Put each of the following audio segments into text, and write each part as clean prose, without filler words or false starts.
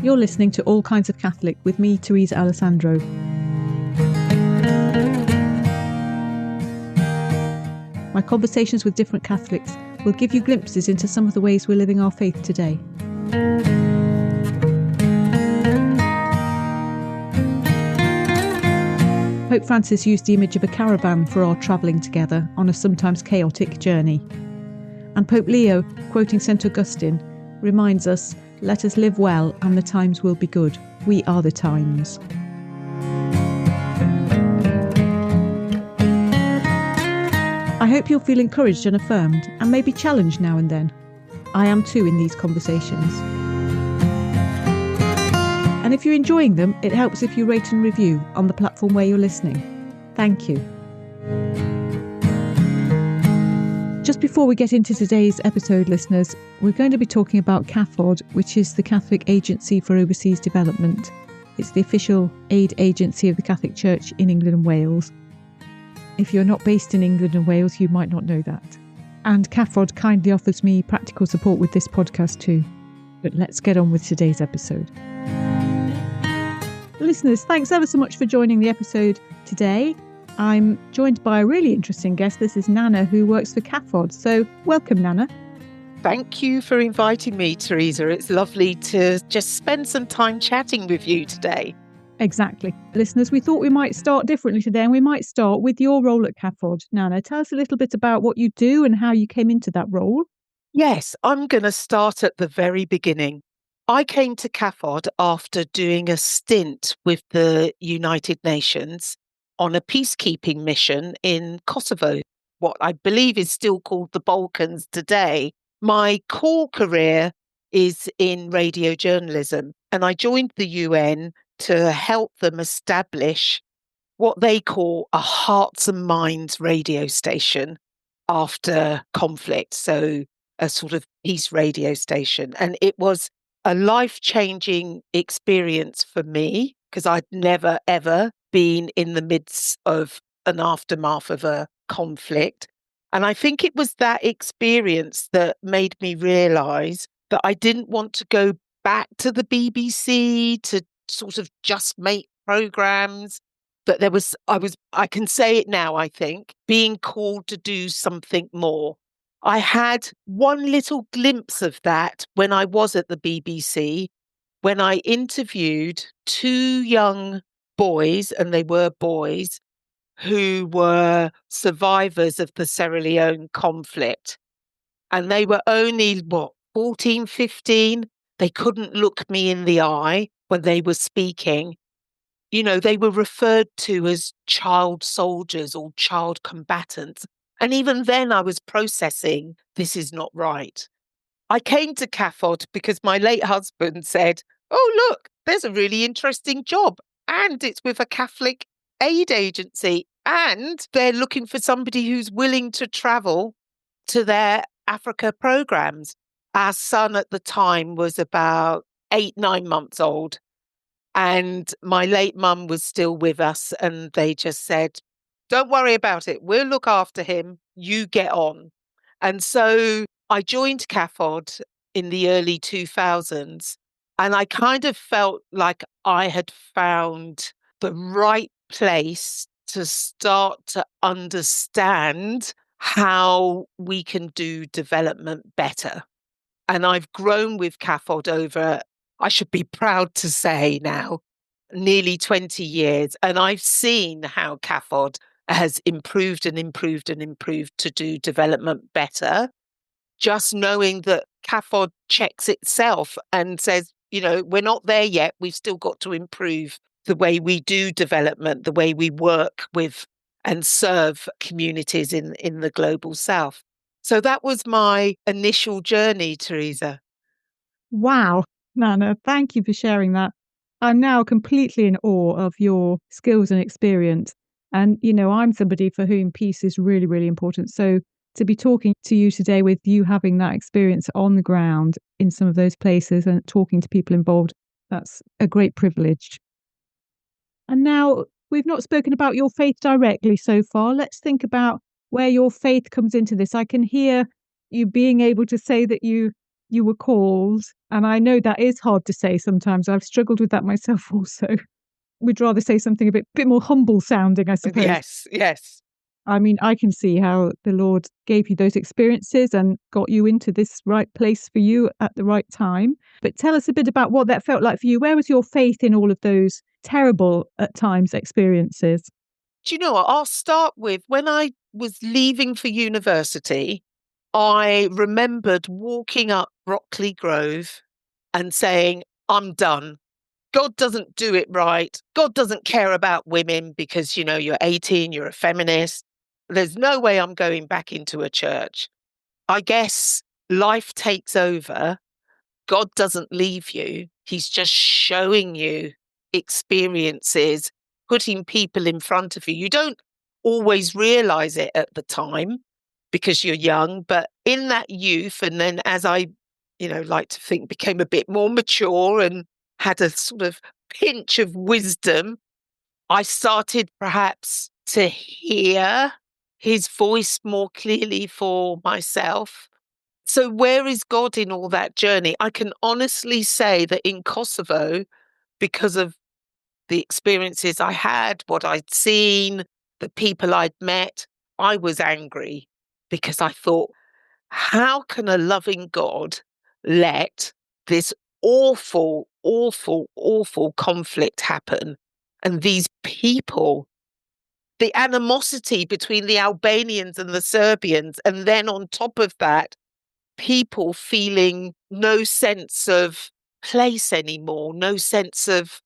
You're listening to All Kinds of Catholic with me, Teresa Alessandro. My conversations with different Catholics will give you glimpses into some of the ways we're living our faith today. Pope Francis used the image of a caravan for our travelling together on a sometimes chaotic journey. And Pope Leo, quoting St. Augustine, reminds us, "Let us live well and the times will be good. We are the times." I hope you'll feel encouraged and affirmed, and maybe challenged now and then. I am too in these conversations. And if you're enjoying them, it helps if you rate and review on the platform where you're listening. Thank you. Just before we get into today's episode, listeners, we're going to be talking about CAFOD, which is the Catholic Agency for Overseas Development. It's the official aid agency of the Catholic Church in England and Wales. If you're not based in England and Wales, you might not know that. And CAFOD kindly offers me practical support with this podcast too. But let's get on with today's episode. Listeners, thanks ever so much for joining the episode today. I'm joined by a really interesting guest. This is Nana, who works for CAFOD. So welcome, Nana. Thank you for inviting me, Teresa. It's lovely to just spend some time chatting with you today. Exactly. Listeners, we thought we might start differently today, and we might start with your role at CAFOD. Nana, tell us a little bit about what you do and how you came into that role. Yes, I'm going to start at the very beginning. I came to CAFOD after doing a stint with the United Nations on a peacekeeping mission in Kosovo, what I believe is still called the Balkans today. My core career is in radio journalism, and I joined the UN to help them establish what they call a hearts and minds radio station after conflict. So a sort of peace radio station. And it was a life-changing experience for me because I'd never, ever been in the midst of an aftermath of a conflict. And I think it was that experience that made me realise that I didn't want to go back to the BBC to sort of just make programmes. But I can say it now, I think, being called to do something more. I had one little glimpse of that when I was at the BBC, when I interviewed two young boys, and they were boys, who were survivors of the Sierra Leone conflict. And they were only, 14, 15? They couldn't look me in the eye when they were speaking. You know, they were referred to as child soldiers or child combatants. And even then I was processing, this is not right. I came to CAFOD because my late husband said, "Oh, look, there's a really interesting job. And it's with a Catholic aid agency. And they're looking for somebody who's willing to travel to their Africa programs." Our son at the time was about 8-9 months old. And my late mum was still with us, and they just said, "Don't worry about it. We'll look after him. You get on." And so I joined CAFOD in the early 2000s, and I kind of felt like I had found the right place to start to understand how we can do development better. And I've grown with CAFOD over, I should be proud to say now, nearly 20 years. And I've seen how CAFOD has improved and improved and improved to do development better. Just knowing that CAFOD checks itself and says, you know, we're not there yet. We've still got to improve the way we do development, the way we work with and serve communities in the global south. So that was my initial journey, Teresa. Wow, Nana, thank you for sharing that. I'm now completely in awe of your skills and experience. And, you know, I'm somebody for whom peace is really, really important. So to be talking to you today with you having that experience on the ground in some of those places and talking to people involved, that's a great privilege. And now we've not spoken about your faith directly so far. Let's think about where your faith comes into this. I can hear you being able to say that you you were called. And I know that is hard to say sometimes. I've struggled with that myself also. We'd rather say something a bit more humble sounding, I suppose. Yes, yes. I mean, I can see how the Lord gave you those experiences and got you into this right place for you at the right time. But tell us a bit about what that felt like for you. Where was your faith in all of those terrible, at times, experiences? Do you know what? I'll start with when I was leaving for university, I remembered walking up Brockley Grove and saying, I'm done. God doesn't do it right. God doesn't care about women because, you're 18, you're a feminist. There's no way I'm going back into a church. I guess life takes over. God doesn't leave you. He's just showing you experiences, putting people in front of you. You don't always realize it at the time because you're young, but in that youth, and then as I, like to think became a bit more mature and had a sort of pinch of wisdom, I started perhaps to hear his voice more clearly for myself. So, where is God in all that journey? I can honestly say that in Kosovo, because of the experiences I had, what I'd seen, the people I'd met, I was angry because I thought, how can a loving God let this awful, awful, awful conflict happen? And these people, the animosity between the Albanians and the Serbians, and then on top of that, people feeling no sense of place anymore, no sense of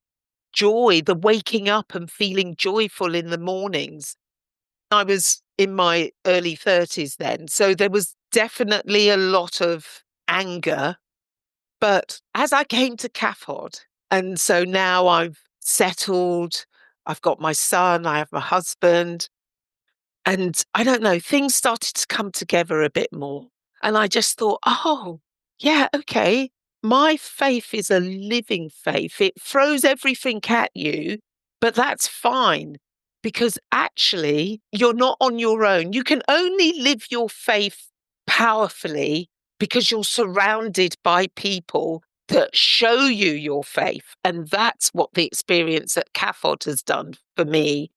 joy, the waking up and feeling joyful in the mornings. I was in my early 30s then, so there was definitely a lot of anger. But as I came to CAFOD, and so now I've settled, I've got my son, I have my husband, and I don't know, things started to come together a bit more. And I just thought, oh, yeah, okay. My faith is a living faith. It throws everything at you, but that's fine because actually you're not on your own. You can only live your faith powerfully because you're surrounded by people that show you your faith. And that's what the experience at CAFOD has done for me.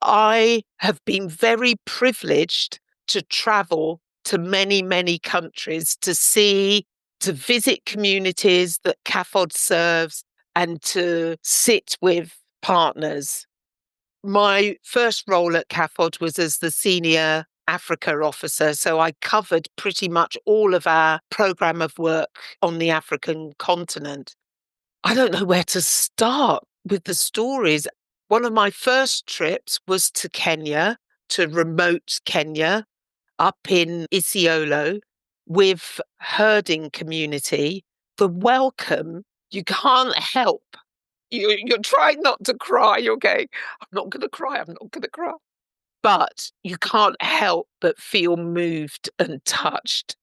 I have been very privileged to travel to many, many countries to see, to visit communities that CAFOD serves and to sit with partners. My first role at CAFOD was as the senior Africa officer. So I covered pretty much all of our program of work on the African continent. I don't know where to start with the stories. One of my first trips was to Kenya, to remote Kenya, up in Isiolo with herding community. The welcome, you can't help. You're trying not to cry. You're going, I'm not going to cry. I'm not going to cry. But you can't help but feel moved and touched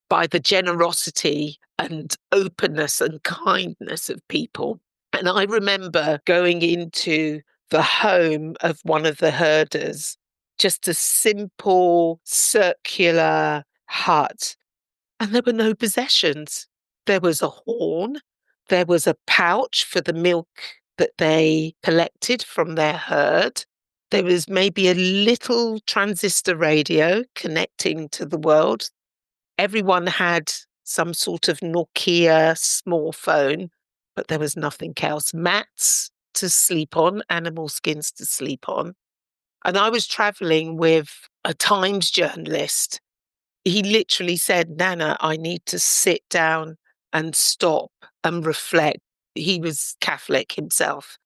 by the generosity and openness and kindness of people. And I remember going into the home of one of the herders, just a simple circular hut, and there were no possessions. There was a horn, there was a pouch for the milk that they collected from their herd. There was maybe a little transistor radio connecting to the world. Everyone had some sort of Nokia small phone, but there was nothing else. Mats to sleep on, animal skins to sleep on. And I was traveling with a Times journalist. He literally said, Nana, I need to sit down and stop and reflect. He was Catholic himself.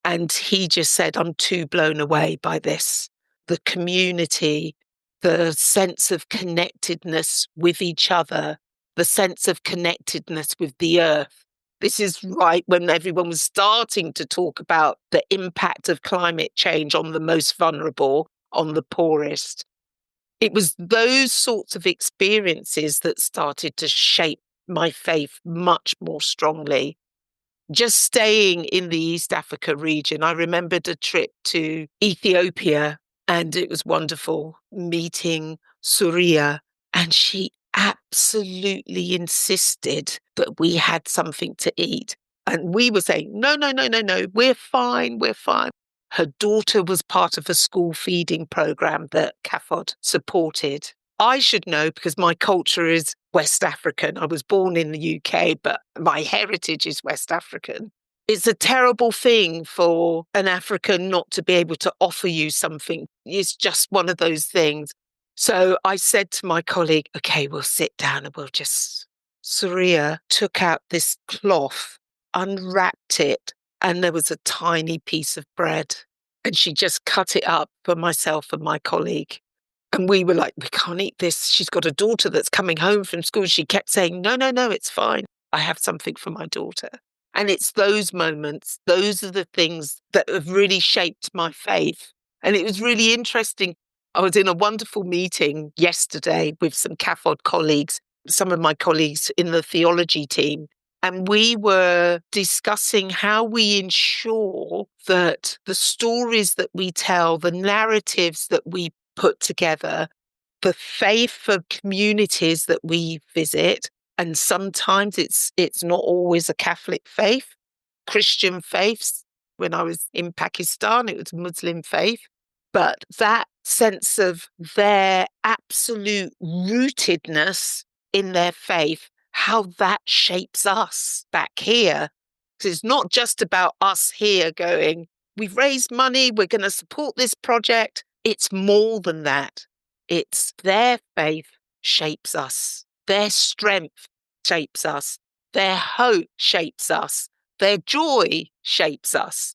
And he just said, I'm too blown away by this. The community, the sense of connectedness with each other, the sense of connectedness with the earth. This is right when everyone was starting to talk about the impact of climate change on the most vulnerable, on the poorest. It was those sorts of experiences that started to shape my faith much more strongly. Just staying in the East Africa region, I remembered a trip to Ethiopia and it was wonderful meeting Surya. And she absolutely insisted that we had something to eat. And we were saying, no, no, no, no, no, we're fine, we're fine. Her daughter was part of a school feeding program that CAFOD supported. I should know because my culture is West African. I was born in the UK, but my heritage is West African. It's a terrible thing for an African not to be able to offer you something. It's just one of those things. So I said to my colleague, okay, we'll sit down and we'll just. Surya took out this cloth, unwrapped it, and there was a tiny piece of bread. And she just cut it up for myself and my colleague. And we were like, we can't eat this. She's got a daughter that's coming home from school. She kept saying, no, no, no, it's fine. I have something for my daughter. And it's those moments, those are the things that have really shaped my faith. And it was really interesting. I was in a wonderful meeting yesterday with some CAFOD colleagues, some of my colleagues in the theology team. And we were discussing how we ensure that the stories that we tell, the narratives that we put together, the faith of communities that we visit, and sometimes it's not always a Catholic faith, Christian faiths. When I was in Pakistan, it was Muslim faith. But that sense of their absolute rootedness in their faith, how that shapes us back here. Because it's not just about us here going, we've raised money, we're going to support this project. It's more than that. It's their faith shapes us. Their strength shapes us. Their hope shapes us. Their joy shapes us.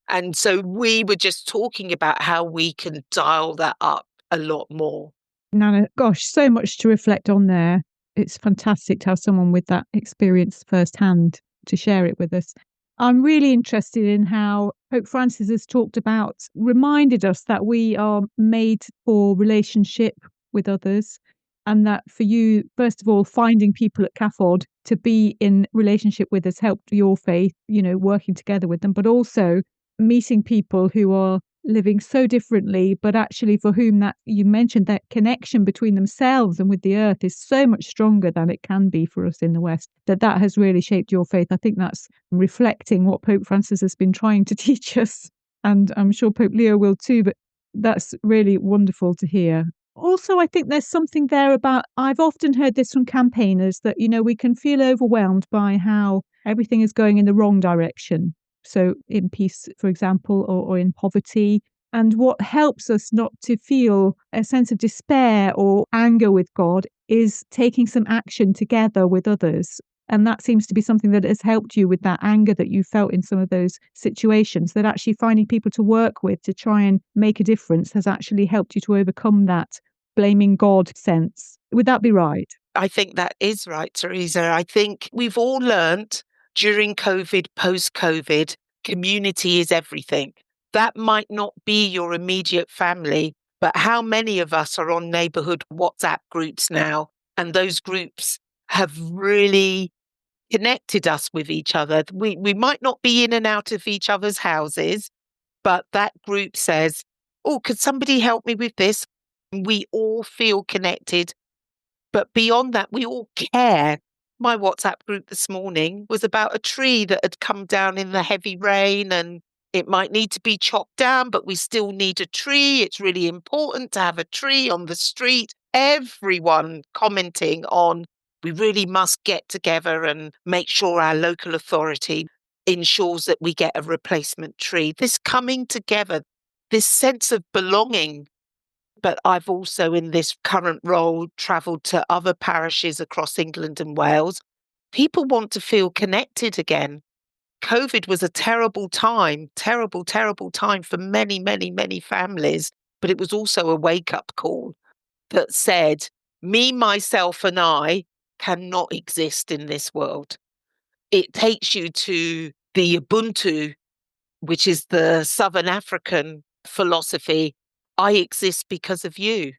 And so we were just talking about how we can dial that up a lot more. Nana, gosh, so much to reflect on there. It's fantastic to have someone with that experience firsthand to share it with us. I'm really interested in how Pope Francis has talked about, reminded us that we are made for relationship with others, and that for you, first of all, finding people at CAFOD to be in relationship with has helped your faith, working together with them, but also meeting people who are living so differently, but actually for whom that you mentioned that connection between themselves and with the earth is so much stronger than it can be for us in the West, that has really shaped your faith. I think that's reflecting what Pope Francis has been trying to teach us. And I'm sure Pope Leo will too, but that's really wonderful to hear. Also, I think there's something there about, I've often heard this from campaigners, that, we can feel overwhelmed by how everything is going in the wrong direction. So in peace, for example, or in poverty. And what helps us not to feel a sense of despair or anger with God is taking some action together with others. And that seems to be something that has helped you with that anger that you felt in some of those situations, that actually finding people to work with to try and make a difference has actually helped you to overcome that blaming God sense. Would that be right? I think that is right, Teresa. I think we've all learnt during COVID, post-COVID, community is everything. That might not be your immediate family, but how many of us are on neighbourhood WhatsApp groups now? And those groups have really connected us with each other. We might not be in and out of each other's houses, but that group says, oh, could somebody help me with this? We all feel connected. But beyond that, we all care. My WhatsApp group this morning was about a tree that had come down in the heavy rain, and it might need to be chopped down, but we still need a tree. It's really important to have a tree on the street. Everyone commenting on, we really must get together and make sure our local authority ensures that we get a replacement tree. This coming together, this sense of belonging. But I've also, in this current role, travelled to other parishes across England and Wales. People want to feel connected again. COVID was a terrible, terrible time for many, many, many families. But it was also a wake-up call that said, me, myself, and I cannot exist in this world. It takes you to the Ubuntu, which is the Southern African philosophy. I exist because of you.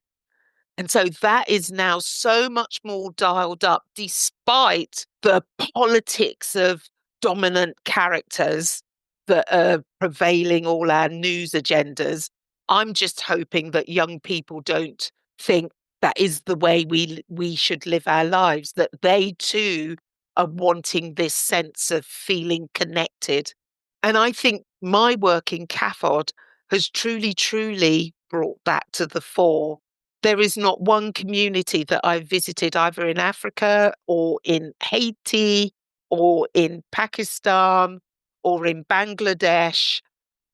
And so that is now so much more dialed up, despite the politics of dominant characters that are prevailing all our news agendas. I'm just hoping that young people don't think, that is the way we should live our lives, that they too are wanting this sense of feeling connected. And I think my work in CAFOD has truly, truly brought that to the fore. There is not one community that I've visited, either in Africa or in Haiti or in Pakistan or in Bangladesh,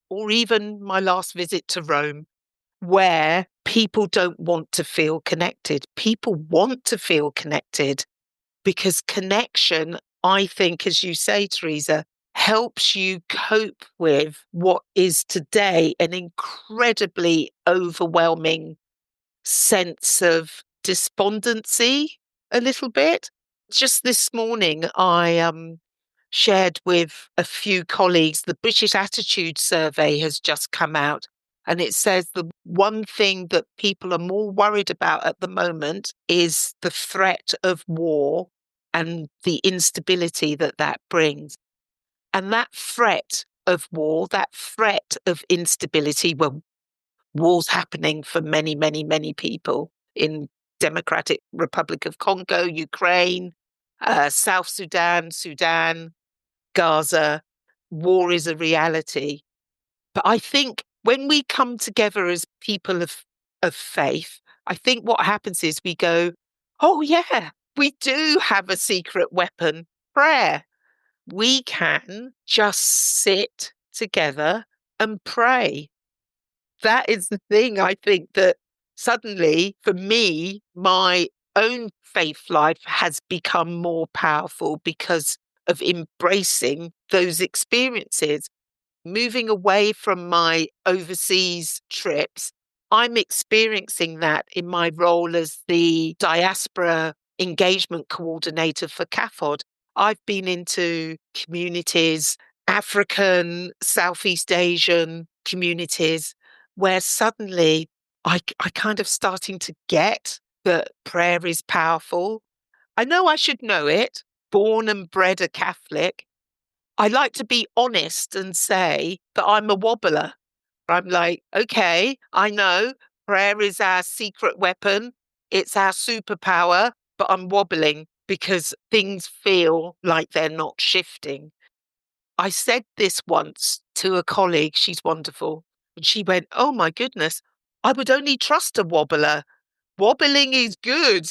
or even my last visit to Rome, where people don't want to feel connected. People want to feel connected because connection, I think, as you say, Teresa, helps you cope with what is today an incredibly overwhelming sense of despondency, a little bit. Just this morning, I shared with a few colleagues, the British Attitude Survey has just come out. And it says the one thing that people are more worried about at the moment is the threat of war and the instability that that brings. And that threat of war, that threat of instability, well, war's happening for many, many, many people in Democratic Republic of Congo, Ukraine, South Sudan, Sudan, Gaza. War is a reality. But I think when we come together as people of faith, I think what happens is we go, oh, yeah, we do have a secret weapon, prayer. We can just sit together and pray. That is the thing, I think, that suddenly, for me, my own faith life has become more powerful because of embracing those experiences. Moving away from my overseas trips, I'm experiencing that in my role as the diaspora engagement coordinator for CAFOD. I've been into communities, African, Southeast Asian communities, where suddenly I kind of starting to get that prayer is powerful. I know I should know it, born and bred a Catholic. I like to be honest and say that I'm a wobbler. I'm like, okay, I know prayer is our secret weapon. It's our superpower, but I'm wobbling because things feel like they're not shifting. I said this once to a colleague. She's wonderful. And she went, oh my goodness, I would only trust a wobbler. Wobbling is good.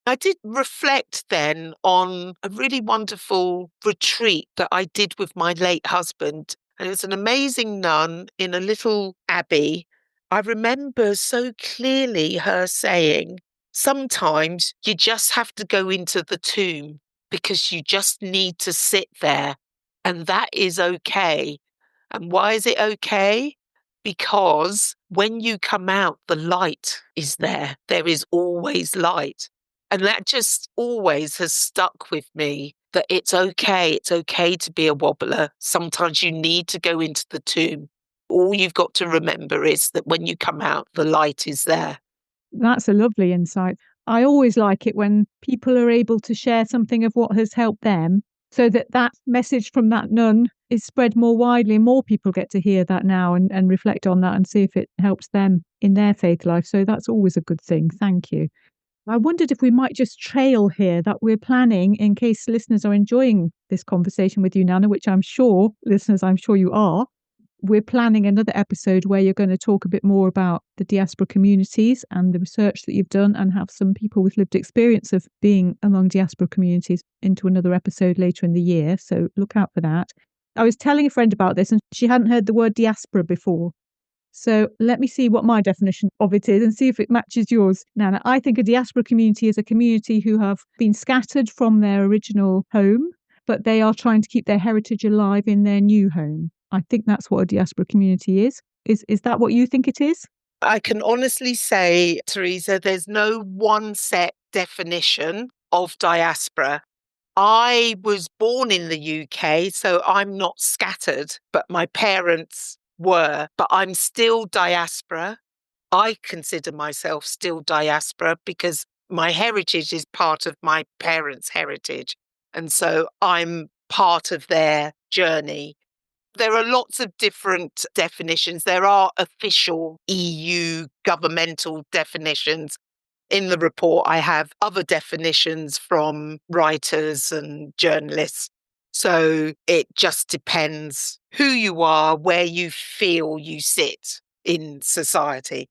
I did reflect then on a really wonderful retreat that I did with my late husband. And it was an amazing nun in a little abbey. I remember so clearly her saying, sometimes you just have to go into the tomb because you just need to sit there. And that is okay. And why is it okay? Because when you come out, the light is there. There is always light. And that just always has stuck with me, that it's okay. It's okay to be a wobbler. Sometimes you need to go into the tomb. All you've got to remember is that when you come out, the light is there. That's a lovely insight. I always like it when people are able to share something of what has helped them so that that message from that nun is spread more widely and more people get to hear that now and reflect on that and see if it helps them in their faith life. So that's always a good thing. Thank you. I wondered if we might just trail here that we're planning, in case listeners are enjoying this conversation with you, Nana, which I'm sure, listeners, I'm sure you are. We're planning another episode where you're going to talk a bit more about the diaspora communities and the research that you've done and have some people with lived experience of being among diaspora communities into another episode later in the year. So look out for that. I was telling a friend about this and she hadn't heard the word diaspora before. So let me see what my definition of it is and see if it matches yours, Nana. I think a diaspora community is a community who have been scattered from their original home, but they are trying to keep their heritage alive in their new home. I think that's what a diaspora community is. Is that what you think it is? I can honestly say, Teresa, there's no one set definition of diaspora. I was born in the UK, so I'm not scattered, but my parents were. But I'm still diaspora. I consider myself still diaspora because my heritage is part of my parents' heritage. And so I'm part of their journey. There are lots of different definitions. There are official EU governmental definitions. In the report, I have other definitions from writers and journalists. So it just depends who you are, where you feel you sit in society.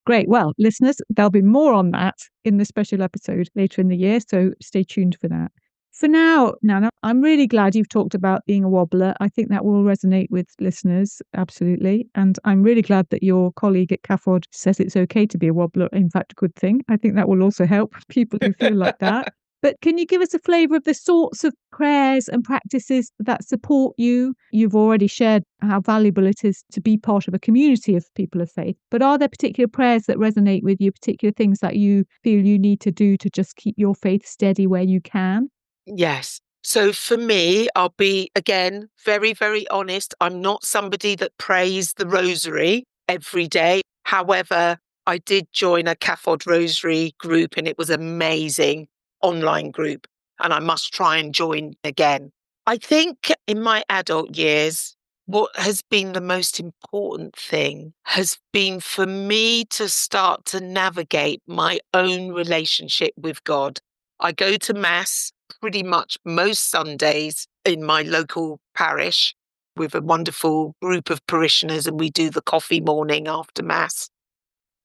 Great. Well, listeners, there'll be more on that in the special episode later in the year, so stay tuned for that. For now, Nana, I'm really glad you've talked about being a wobbler. I think that will resonate with listeners, absolutely. And I'm really glad that your colleague at CAFOD says it's okay to be a wobbler. In fact, a good thing. I think that will also help people who feel like that. But can you give us a flavour of the sorts of prayers and practices that support you? You've already shared how valuable it is to be part of a community of people of faith. But are there particular prayers that resonate with you, particular things that you feel you need to do to just keep your faith steady where you can? Yes. So for me, I'll be, again, very, very honest. I'm not somebody that prays the rosary every day. However, I did join a CAFOD rosary group and it was amazing online group. And I must try and join again. I think in my adult years, what has been the most important thing has been for me to start to navigate my own relationship with God. I go to Mass pretty much most Sundays in my local parish with a wonderful group of parishioners, and we do the coffee morning after Mass.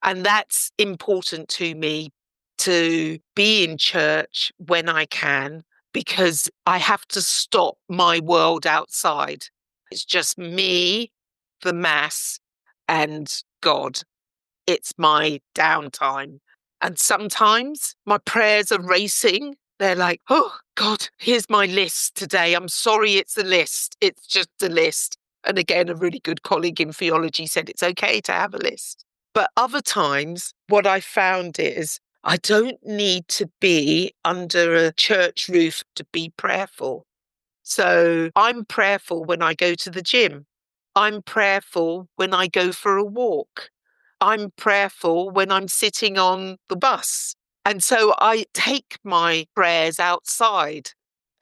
And that's important to me, to be in church when I can, because I have to stop my world outside. It's just me, the Mass, and God. It's my downtime. And sometimes my prayers are racing. They're like, oh, God, here's my list today. I'm sorry it's a list. It's just a list. And again, a really good colleague in theology said it's okay to have a list. But other times, what I found is I don't need to be under a church roof to be prayerful. So I'm prayerful when I go to the gym. I'm prayerful when I go for a walk. I'm prayerful when I'm sitting on the bus. And so I take my prayers outside.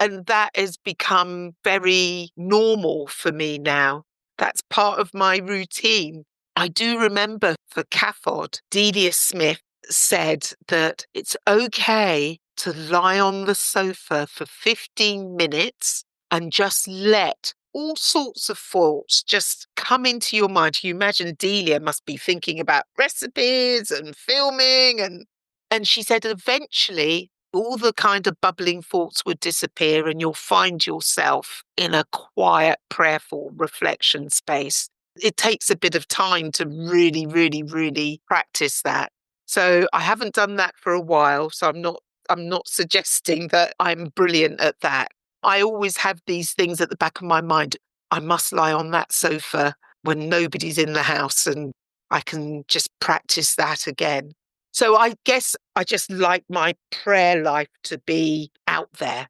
And that has become very normal for me now. That's part of my routine. I do remember for CAFOD, Delia Smith said that it's okay to lie on the sofa for 15 minutes and just let all sorts of thoughts just come into your mind. You imagine Delia must be thinking about recipes and filming, and she said eventually all the kind of bubbling thoughts would disappear and you'll find yourself in a quiet, prayerful reflection space. It takes a bit of time to really, really, really practice that. So I haven't done that for a while, so I'm not suggesting that I'm brilliant at that. I always have these things at the back of my mind. I must lie on that sofa when nobody's in the house and I can just practice that again. So I guess I just like my prayer life to be out there.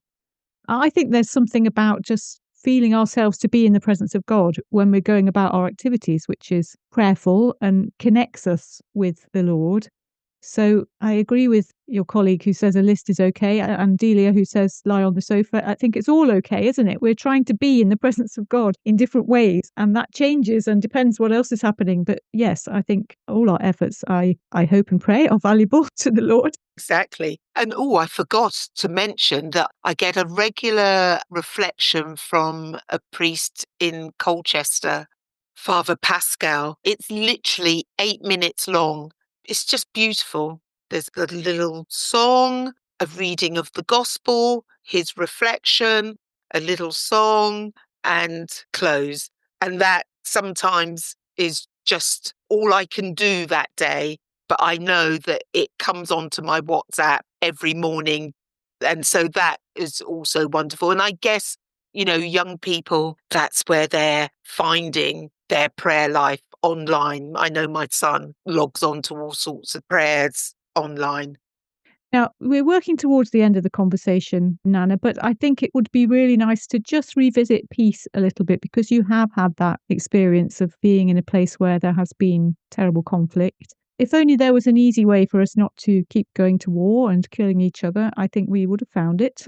I think there's something about just feeling ourselves to be in the presence of God when we're going about our activities, which is prayerful and connects us with the Lord. So I agree with your colleague who says a list is okay, and Delia who says lie on the sofa. I think it's all okay, isn't it? We're trying to be in the presence of God in different ways, and that changes and depends what else is happening. But yes, I think all our efforts, I hope and pray, are valuable to the Lord. Exactly. And oh, I forgot to mention that I get a regular reflection from a priest in Colchester, Father Pascal. It's literally 8 minutes long. It's just beautiful. There's a little song, a reading of the gospel, his reflection, a little song, and close. And that sometimes is just all I can do that day, but I know that it comes onto my WhatsApp every morning. And so that is also wonderful. And I guess, young people, that's where they're finding their prayer life online. I know my son logs on to all sorts of prayers online. Now, we're working towards the end of the conversation, Nana, but I think it would be really nice to just revisit peace a little bit because you have had that experience of being in a place where there has been terrible conflict. If only there was an easy way for us not to keep going to war and killing each other, I think we would have found it.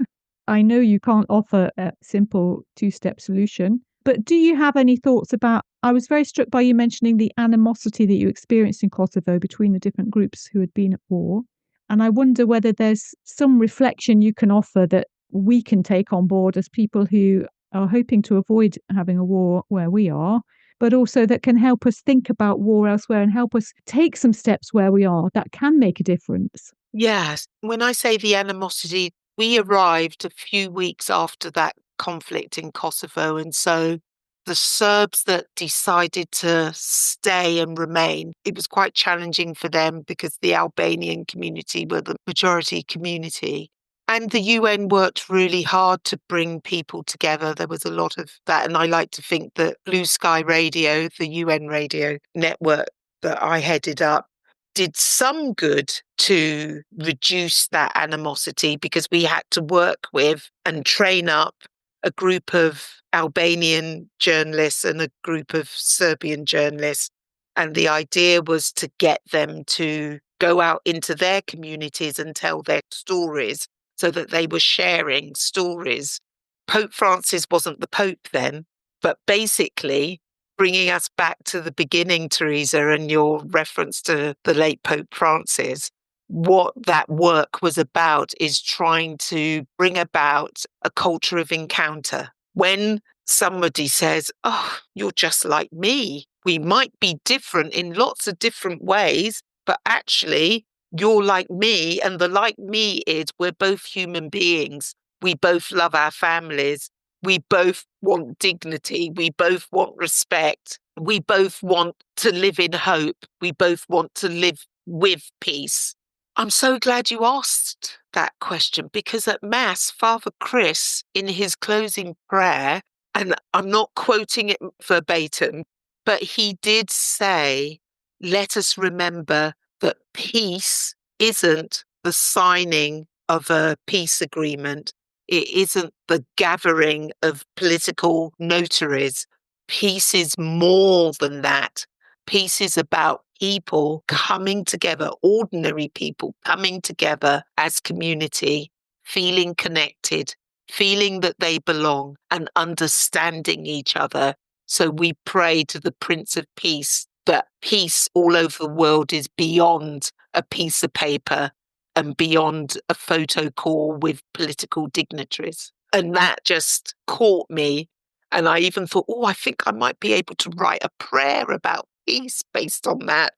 I know you can't offer a simple two-step solution, But do you have any thoughts about, I was very struck by you mentioning the animosity that you experienced in Kosovo between the different groups who had been at war. And I wonder whether there's some reflection you can offer that we can take on board as people who are hoping to avoid having a war where we are, but also that can help us think about war elsewhere and help us take some steps where we are that can make a difference. Yes. When I say the animosity, we arrived a few weeks after that conflict in Kosovo. And so the Serbs that decided to stay and remain, it was quite challenging for them because the Albanian community were the majority community. And the UN worked really hard to bring people together. There was a lot of that. And I like to think that Blue Sky Radio, the UN radio network that I headed up, did some good to reduce that animosity because we had to work with and train up a group of Albanian journalists and a group of Serbian journalists. And the idea was to get them to go out into their communities and tell their stories so that they were sharing stories. Pope Francis wasn't the Pope then, but basically bringing us back to the beginning, Teresa, and your reference to the late Pope Francis, what that work was about is trying to bring about a culture of encounter. When somebody says, "Oh, you're just like me," we might be different in lots of different ways, but actually, you're like me. And the like me is we're both human beings. We both love our families. We both want dignity. We both want respect. We both want to live in hope. We both want to live with peace. I'm so glad you asked that question because at Mass, Father Chris, in his closing prayer, and I'm not quoting it verbatim, but he did say, let us remember that peace isn't the signing of a peace agreement. It isn't the gathering of political notaries. Peace is more than that. Peace is about people coming together, ordinary people coming together as community, feeling connected, feeling that they belong and understanding each other. So we pray to the Prince of Peace that peace all over the world is beyond a piece of paper and beyond a photo call with political dignitaries. And that just caught me. And I even thought, I think I might be able to write a prayer about peace based on that.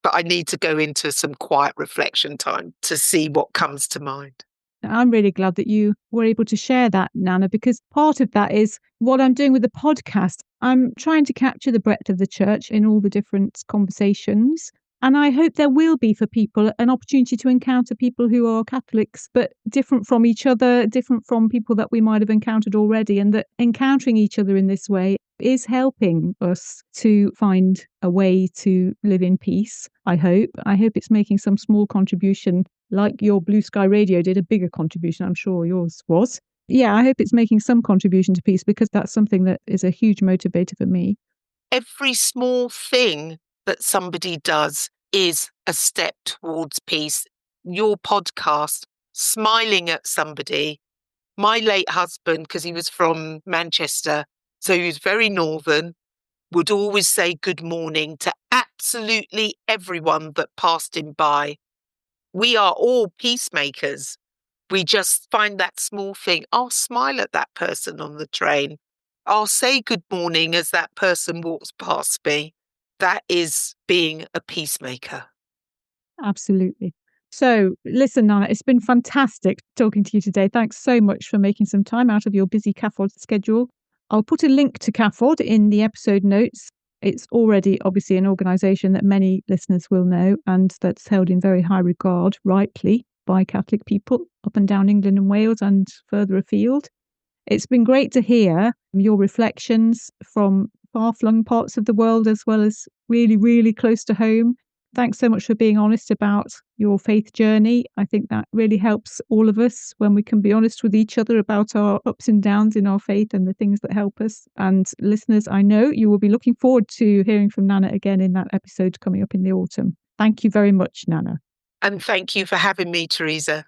But I need to go into some quiet reflection time to see what comes to mind. I'm really glad that you were able to share that, Nana, because part of that is what I'm doing with the podcast. I'm trying to capture the breadth of the church in all the different conversations. And I hope there will be for people an opportunity to encounter people who are Catholics, but different from each other, different from people that we might have encountered already, and that encountering each other in this way is helping us to find a way to live in peace. I hope. I hope it's making some small contribution, like your Blue Sky Radio did, a bigger contribution. I'm sure yours was. Yeah, I hope it's making some contribution to peace because that's something that is a huge motivator for me. Every small thing that somebody does is a step towards peace. Your podcast, smiling at somebody. My late husband, because he was from Manchester, so he was very northern, would always say good morning to absolutely everyone that passed him by. We are all peacemakers. We just find that small thing. I'll smile at that person on the train. I'll say good morning as that person walks past me. That is being a peacemaker. Absolutely. So, listen, Nana, it's been fantastic talking to you today. Thanks so much for making some time out of your busy CAFOD schedule. I'll put a link to CAFOD in the episode notes. It's already obviously an organisation that many listeners will know and that's held in very high regard, rightly, by Catholic people up and down England and Wales and further afield. It's been great to hear your reflections from far-flung parts of the world as well as really, really close to home. Thanks so much for being honest about your faith journey. I think that really helps all of us when we can be honest with each other about our ups and downs in our faith and the things that help us. And listeners, I know you will be looking forward to hearing from Nana again in that episode coming up in the autumn. Thank you very much, Nana. And thank you for having me, Teresa.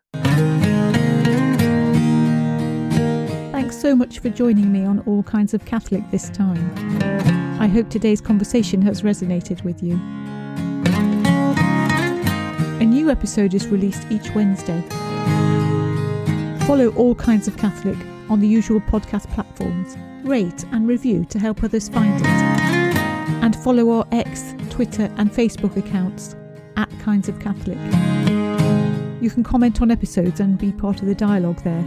Thanks Thanks so much for joining me on All Kinds of Catholic this time. I hope today's conversation has resonated with you. A new episode is released each Wednesday. Follow All Kinds of Catholic on the usual podcast platforms. Rate and review to help others find it. And follow our X, Twitter and Facebook accounts @Kinds of Catholic. You can comment on episodes and be part of the dialogue there.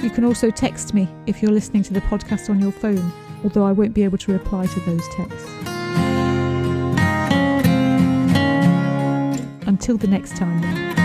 You can also text me if you're listening to the podcast on your phone, although I won't be able to reply to those texts. Until the next time.